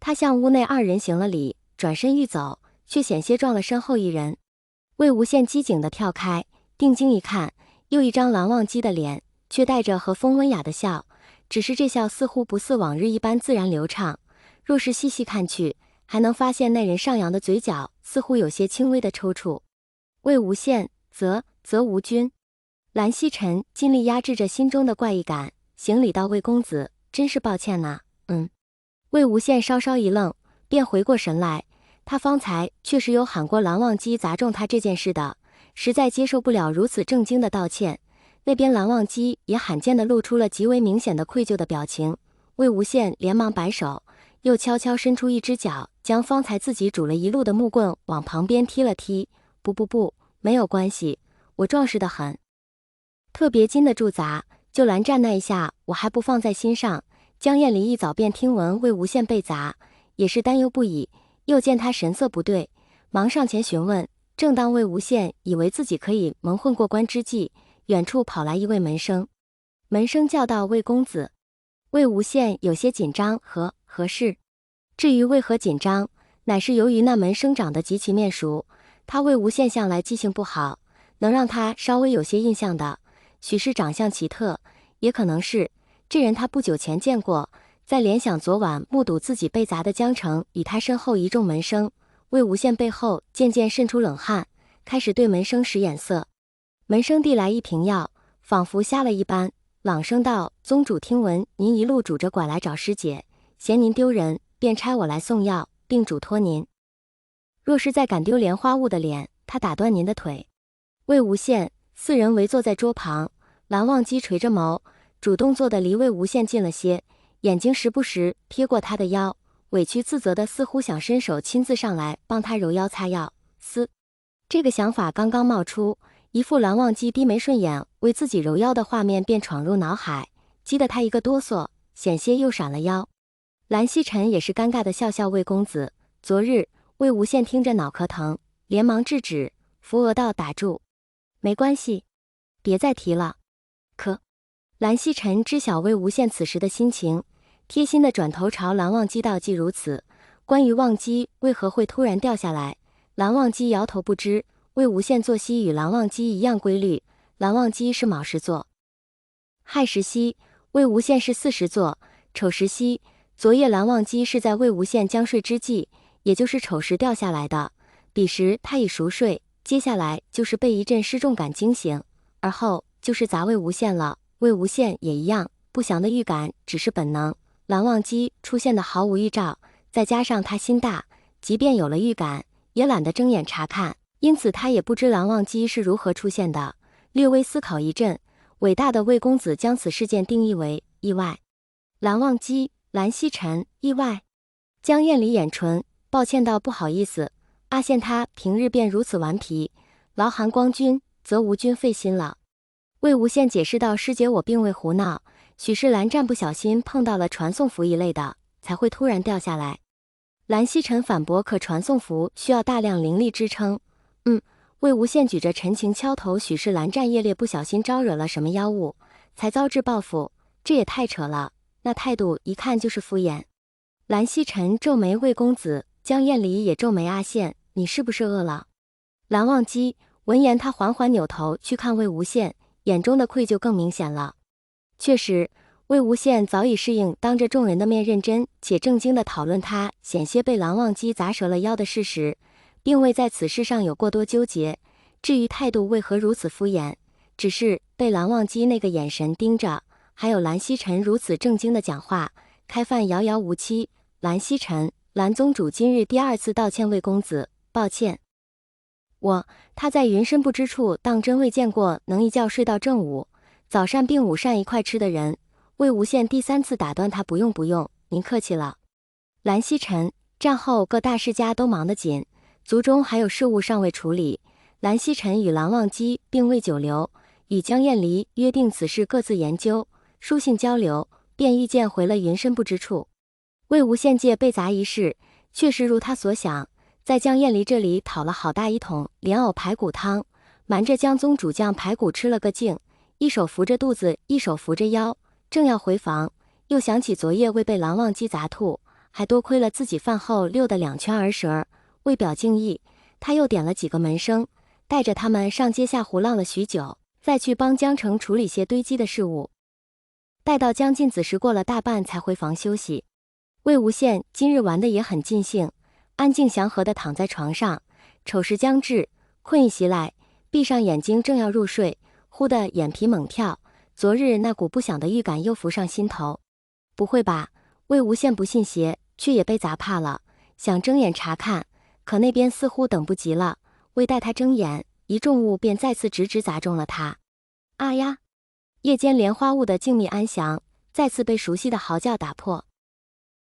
他向屋内二人行了礼，转身欲走，却险些撞了身后一人。魏无羡机警地跳开，定睛一看，又一张蓝忘机的脸，却带着和风温雅的笑，只是这笑似乎不似往日一般自然流畅，若是细细看去，还能发现那人上扬的嘴角似乎有些轻微的抽搐。魏无羡，则无君。蓝曦臣尽力压制着心中的怪异感，行礼道：“魏公子，真是抱歉呐。”魏无羡稍稍一愣，便回过神来，他方才确实有喊过蓝忘机砸中他这件事的，实在接受不了如此正经的道歉。那边蓝忘机也罕见地露出了极为明显的愧疚的表情。魏无羡连忙摆手，又悄悄伸出一只脚，将方才自己拄了一路的木棍往旁边踢了踢。不，没有关系，我壮实得很。特别经得住砸，就蓝湛那一下我还不放在心上。江厌离一早便听闻魏无羡被砸，也是担忧不已，又见他神色不对，忙上前询问。正当魏无羡以为自己可以蒙混过关之际，远处跑来一位门生。门生叫道：“魏公子。”魏无羡有些紧张，何事？至于为何紧张，乃是由于那门生长得极其面熟，他魏无羡向来记性不好，能让他稍微有些印象的，许是长相奇特，也可能是这人他不久前见过。再联想昨晚目睹自己被砸的江城与他身后一众门生，魏无羡背后渐渐渗出冷汗，开始对门生使眼色。门生递来一瓶药，仿佛瞎了一般，朗声道：“宗主听闻您一路拄着拐来找师姐，嫌您丢人，便差我来送药，并嘱托您，若是再敢丢莲花坞的脸，他打断您的腿。”魏无羡四人围坐在桌旁，蓝忘机垂着眸，主动坐得离魏无羡近了些，眼睛时不时瞥过他的腰，委屈自责的似乎想伸手亲自上来帮他揉腰擦药。这个想法刚刚冒出，一副蓝忘机低眉顺眼为自己揉腰的画面便闯入脑海，激得他一个哆嗦，险些又闪了腰。蓝曦臣也是尴尬的笑笑：“魏公子，昨日……”魏无羡听着脑壳疼，连忙制止，扶额道：“打住，没关系，别再提了。”可蓝曦臣知晓魏无羡此时的心情，贴心的转头朝蓝忘机道：“既如此，关于忘机为何会突然掉下来？”蓝忘机摇头不知。魏无羡作息与蓝忘机一样规律，蓝忘机是卯时座，亥时息；魏无羡是巳时座，丑时息。昨夜蓝忘机是在魏无羡将睡之际，也就是丑时掉下来的，彼时他已熟睡，接下来就是被一阵失重感惊醒，而后就是砸魏无羡了。魏无羡也一样，不祥的预感只是本能，蓝忘机出现的毫无预兆，再加上他心大，即便有了预感，也懒得睁眼查看，因此他也不知蓝忘机是如何出现的。略微思考一阵，伟大的魏公子将此事件定义为意外。蓝忘机，蓝曦臣，意外。江厌离掩唇，抱歉道：“不好意思，阿羡他平日便如此顽皮，劳寒光君，则无君费心了。”魏无羡解释道：“师姐，我并未胡闹，许是蓝湛不小心碰到了传送符一类的，才会突然掉下来。”蓝曦臣反驳：“可传送符需要大量灵力支撑。”魏无羡举着陈情敲头：“许是蓝湛夜猎不小心招惹了什么妖物，才遭致报复，这也太扯了，那态度一看就是敷衍。”蓝曦臣皱眉：“魏公子。”江厌离也皱眉：“阿羡，你是不是饿了？”蓝忘机闻言，他缓缓扭头去看魏无羡，眼中的愧疚更明显了。确实，魏无羡早已适应当着众人的面认真且正经地讨论他险些被蓝忘机砸折了腰的事实，并未在此事上有过多纠结。至于态度为何如此敷衍，只是被蓝忘机那个眼神盯着，还有蓝曦臣如此正经的讲话，开饭遥遥无期。蓝曦臣，蓝宗主今日第二次道歉：“魏公子，抱歉。他在云深不知处当真未见过能一觉睡到正午，早膳并午膳一块吃的人。”魏无羡第三次打断他：“不用，您客气了。”蓝曦臣，战后各大世家都忙得紧，族中还有事务尚未处理。蓝曦臣与蓝忘机并未久留，与江厌离约定此事各自研究，书信交流，便遇见回了云深不知处。魏无羡借被砸一事，确实如他所想，在江厌离这里讨了好大一桶莲藕排骨汤，瞒着江宗主将排骨吃了个净，一手扶着肚子，一手扶着腰，正要回房，又想起昨夜未被蓝忘机砸吐，还多亏了自己饭后溜得2圈儿蛇，为表敬意，他又点了几个门生，带着他们上街下湖浪了许久，再去帮江城处理些堆积的事务。待到将近子时过了大半，才回房休息。魏无羡今日玩得也很尽兴，安静祥和地躺在床上，丑时将至，困意袭来，闭上眼睛正要入睡，忽的眼皮猛跳，昨日那股不祥的预感又浮上心头。不会吧？魏无羡不信邪，却也被砸怕了，想睁眼查看，可那边似乎等不及了，未待他睁眼，一重物便再次直直砸中了他。啊呀！夜间莲花坞的静谧安详，再次被熟悉的嚎叫打破。